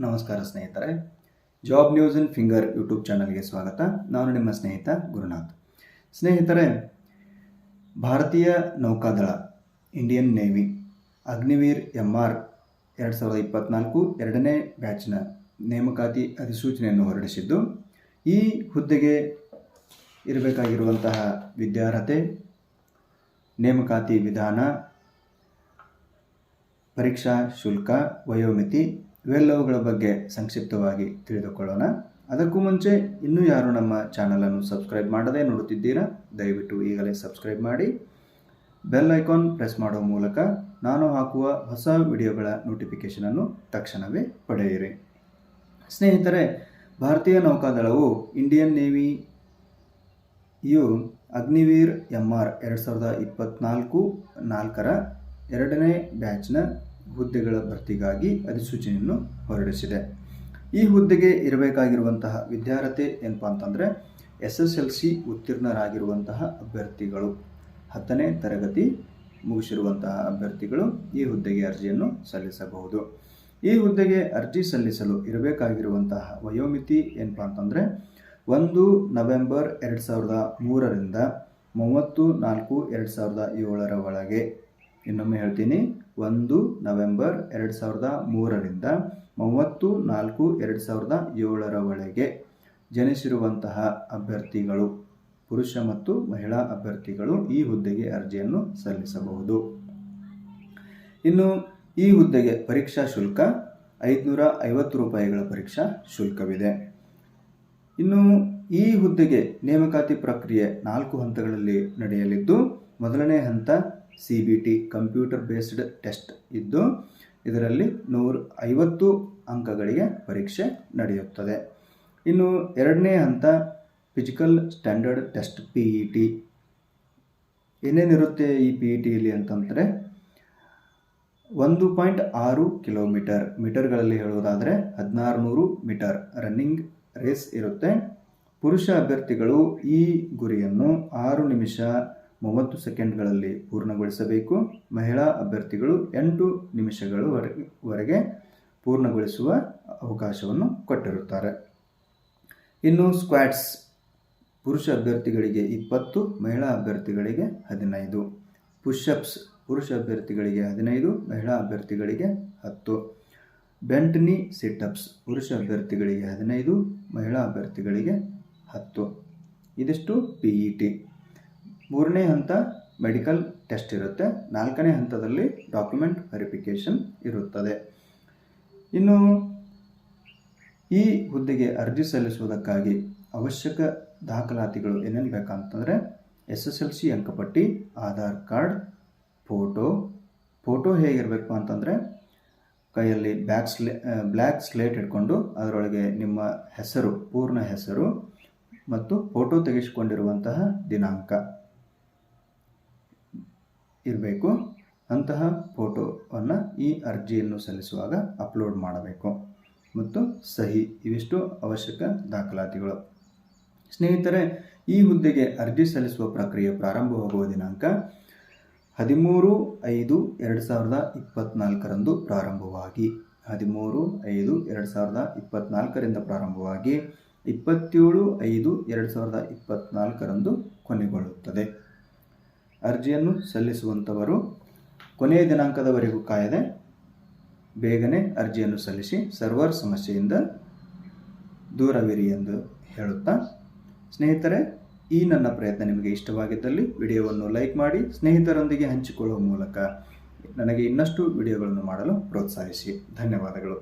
ನಮಸ್ಕಾರ ಸ್ನೇಹಿತರೆ, job news ಇನ್ finger YouTube ಚಾನಲ್ಗೆ ಸ್ವಾಗತ. ನಾನು ನಿಮ್ಮ ಸ್ನೇಹಿತ ಗುರುನಾಥ್. ಸ್ನೇಹಿತರೆ, ಭಾರತೀಯ ನೌಕಾದಳ ಇಂಡಿಯನ್ ನೇವಿ ಅಗ್ನಿವೀರ್ MR 2024 ಎರಡನೇ ಬ್ಯಾಚ್ನ ನೇಮಕಾತಿ ಅಧಿಸೂಚನೆಯನ್ನು ಹೊರಡಿಸಿದ್ದು, ಈ ಹುದ್ದೆಗೆ ಇರಬೇಕಾಗಿರುವಂತಹ ವಿದ್ಯಾರ್ಹತೆ, ನೇಮಕಾತಿ ವಿಧಾನ, ಪರೀಕ್ಷಾ ಶುಲ್ಕ, ವಯೋಮಿತಿ ಇವೆಲ್ಲವುಗಳ ಬಗ್ಗೆ ಸಂಕ್ಷಿಪ್ತವಾಗಿ ತಿಳಿದುಕೊಳ್ಳೋಣ. ಅದಕ್ಕೂ ಮುಂಚೆ ಇನ್ನೂ ಯಾರು ನಮ್ಮ ಚಾನಲನ್ನು ಸಬ್ಸ್ಕ್ರೈಬ್ ಮಾಡದೇ ನೋಡುತ್ತಿದ್ದೀರಾ, ದಯವಿಟ್ಟು ಈಗಲೇ ಸಬ್ಸ್ಕ್ರೈಬ್ ಮಾಡಿ, ಬೆಲ್ ಐಕಾನ್ ಪ್ರೆಸ್ ಮಾಡುವ ಮೂಲಕ ನಾನು ಹಾಕುವ ಹೊಸ ವಿಡಿಯೋಗಳ ನೋಟಿಫಿಕೇಷನನ್ನು ತಕ್ಷಣವೇ ಪಡೆಯಿರಿ. ಸ್ನೇಹಿತರೆ, ಭಾರತೀಯ ನೌಕಾದಳವು ಇಂಡಿಯನ್ ನೇವಿಯು ಅಗ್ನಿವೀರ್ MR 2024 ಎರಡನೇ ಬ್ಯಾಚ್ನ ಹುದ್ದೆಗಳ ಭರ್ತಿಗಾಗಿ ಅಧಿಸೂಚನೆಯನ್ನು ಹೊರಡಿಸಿದೆ. ಈ ಹುದ್ದೆಗೆ ಇರಬೇಕಾಗಿರುವಂತಹ ವಿದ್ಯಾರ್ಹತೆ ಏನಪ್ಪ ಅಂತಂದರೆ SSLC ಉತ್ತೀರ್ಣರಾಗಿರುವಂತಹ ಅಭ್ಯರ್ಥಿಗಳು, 10ನೇ ತರಗತಿ ಮುಗಿಸಿರುವಂತಹ ಅಭ್ಯರ್ಥಿಗಳು ಈ ಹುದ್ದೆಗೆ ಅರ್ಜಿಯನ್ನು ಸಲ್ಲಿಸಬಹುದು. ಈ ಹುದ್ದೆಗೆ ಅರ್ಜಿ ಸಲ್ಲಿಸಲು ಇರಬೇಕಾಗಿರುವಂತಹ ವಯೋಮಿತಿ ಏನಪ್ಪ ಅಂತಂದರೆ 1 ನವೆಂಬರ್ 2003 ರಿಂದ 30/4/2007 ಒಳಗೆ. ಇನ್ನೊಮ್ಮೆ ಹೇಳ್ತೀನಿ, 1 ನವೆಂಬರ್ 2003 ರಿಂದ 30/4/2007 ಒಳಗೆ ಜನಿಸಿರುವಂತಹ ಅಭ್ಯರ್ಥಿಗಳು, ಪುರುಷ ಮತ್ತು ಮಹಿಳಾ ಅಭ್ಯರ್ಥಿಗಳು ಈ ಹುದ್ದೆಗೆ ಅರ್ಜಿಯನ್ನು ಸಲ್ಲಿಸಬಹುದು. ಇನ್ನು ಈ ಹುದ್ದೆಗೆ ಪರೀಕ್ಷಾ ಶುಲ್ಕ 550 ರೂಪಾಯಿಗಳ ಪರೀಕ್ಷಾ ಶುಲ್ಕವಿದೆ. ಇನ್ನು ಈ ಹುದ್ದೆಗೆ ನೇಮಕಾತಿ ಪ್ರಕ್ರಿಯೆ 4 ಹಂತಗಳಲ್ಲಿ ನಡೆಯಲಿದ್ದು, ಮೊದಲನೇ ಹಂತ CBT ಕಂಪ್ಯೂಟರ್ ಬೇಸ್ಡ್ ಟೆಸ್ಟ್ ಇದ್ದು, ಇದರಲ್ಲಿ 150 ಅಂಕಗಳಿಗೆ ಪರೀಕ್ಷೆ ನಡೆಯುತ್ತದೆ. ಇನ್ನು ಎರಡನೇ ಹಂತ ಫಿಸಿಕಲ್ ಸ್ಟ್ಯಾಂಡರ್ಡ್ ಟೆಸ್ಟ್ PET. ಏನೇನಿರುತ್ತೆ ಈ PETಯಲ್ಲಿ ಅಂತಂದರೆ 1.6 ಕಿಲೋಮೀಟರ್, ಮೀಟರ್ಗಳಲ್ಲಿ ಹೇಳುವುದಾದರೆ 1600 ಮೀಟರ್ ರನ್ನಿಂಗ್ ರೇಸ್ ಇರುತ್ತೆ. ಪುರುಷ ಅಭ್ಯರ್ಥಿಗಳು ಈ ಗುರಿಯನ್ನು 6 ನಿಮಿಷ 30 ಸೆಕೆಂಡ್ಗಳಲ್ಲಿ ಪೂರ್ಣಗೊಳಿಸಬೇಕು. ಮಹಿಳಾ ಅಭ್ಯರ್ಥಿಗಳು 8 ನಿಮಿಷಗಳವರೆಗೆ ಪೂರ್ಣಗೊಳಿಸುವ ಅವಕಾಶವನ್ನು ಕೊಟ್ಟಿರುತ್ತಾರೆ. ಇನ್ನು ಸ್ಕ್ವಾಟ್ಸ್ ಪುರುಷ ಅಭ್ಯರ್ಥಿಗಳಿಗೆ 20, ಮಹಿಳಾ ಅಭ್ಯರ್ಥಿಗಳಿಗೆ 15. ಪುಷಪ್ಸ್ ಪುರುಷ ಅಭ್ಯರ್ಥಿಗಳಿಗೆ 15, ಮಹಿಳಾ ಅಭ್ಯರ್ಥಿಗಳಿಗೆ 10. ಬೆಂಟ್ ನೀ ಸಿಟಪ್ಸ್ ಪುರುಷ ಅಭ್ಯರ್ಥಿಗಳಿಗೆ 15, ಮಹಿಳಾ ಅಭ್ಯರ್ಥಿಗಳಿಗೆ 10. ಇದಿಷ್ಟು PET. ಮೂರನೇ ಹಂತ ಮೆಡಿಕಲ್ ಟೆಸ್ಟ್ ಇರುತ್ತೆ. 4ನೇ ಹಂತದಲ್ಲಿ ಡಾಕ್ಯುಮೆಂಟ್ ವೆರಿಫಿಕೇಷನ್ ಇರುತ್ತದೆ. ಇನ್ನು ಈ ಹುದ್ದೆಗೆ ಅರ್ಜಿ ಸಲ್ಲಿಸುವುದಕ್ಕಾಗಿ ಅವಶ್ಯಕ ದಾಖಲಾತಿಗಳು ಏನೇನು ಬೇಕಂತಂದರೆ SSLC ಅಂಕಪಟ್ಟಿ, ಆಧಾರ್ ಕಾರ್ಡ್, ಫೋಟೋ ಹೇಗಿರಬೇಕು ಅಂತಂದರೆ ಕೈಯಲ್ಲಿ ಬ್ಲ್ಯಾಕ್ ಸ್ಲೇಟ್ ಹಿಡ್ಕೊಂಡು ಅದರೊಳಗೆ ನಿಮ್ಮ ಹೆಸರು, ಪೂರ್ಣ ಹೆಸರು ಮತ್ತು ಫೋಟೋ ತೆಗೆಸಿಕೊಂಡಿರುವಂತಹ ದಿನಾಂಕ ಇರಬೇಕು. ಅಂತಹ ಫೋಟೋವನ್ನು ಈ ಅರ್ಜಿಯನ್ನು ಸಲ್ಲಿಸುವಾಗ ಅಪ್ಲೋಡ್ ಮಾಡಬೇಕು ಮತ್ತು ಸಹಿ. ಇವಿಷ್ಟು ಅವಶ್ಯಕ ದಾಖಲಾತಿಗಳು. ಸ್ನೇಹಿತರೆ, ಈ ಹುದ್ದೆಗೆ ಅರ್ಜಿ ಸಲ್ಲಿಸುವ ಪ್ರಕ್ರಿಯೆ ಪ್ರಾರಂಭವಾಗುವ ದಿನಾಂಕ 13/5/2024 ರಂದು ಪ್ರಾರಂಭವಾಗಿ 13/5/2024 ರಿಂದ ಪ್ರಾರಂಭವಾಗಿ 27/5/2024 ರಂದು ಕೊನೆಗೊಳ್ಳುತ್ತದೆ. ಅರ್ಜಿಯನ್ನು ಸಲ್ಲಿಸುವಂಥವರು ಕೊನೆಯ ದಿನಾಂಕದವರೆಗೂ ಕಾಯದೆ ಬೇಗನೆ ಅರ್ಜಿಯನ್ನು ಸಲ್ಲಿಸಿ ಸರ್ವರ್ ಸಮಸ್ಯೆಯಿಂದ ದೂರವಿರಿ ಎಂದು ಹೇಳುತ್ತಾ, ಸ್ನೇಹಿತರೆ, ಈ ನನ್ನ ಪ್ರಯತ್ನ ನಿಮಗೆ ಇಷ್ಟವಾಗಿದ್ದಲ್ಲಿ ವಿಡಿಯೋವನ್ನು ಲೈಕ್ ಮಾಡಿ, ಸ್ನೇಹಿತರೊಂದಿಗೆ ಹಂಚಿಕೊಳ್ಳುವ ಮೂಲಕ ನನಗೆ ಇನ್ನಷ್ಟು ವಿಡಿಯೋಗಳನ್ನು ಮಾಡಲು ಪ್ರೋತ್ಸಾಹಿಸಿ. ಧನ್ಯವಾದಗಳು.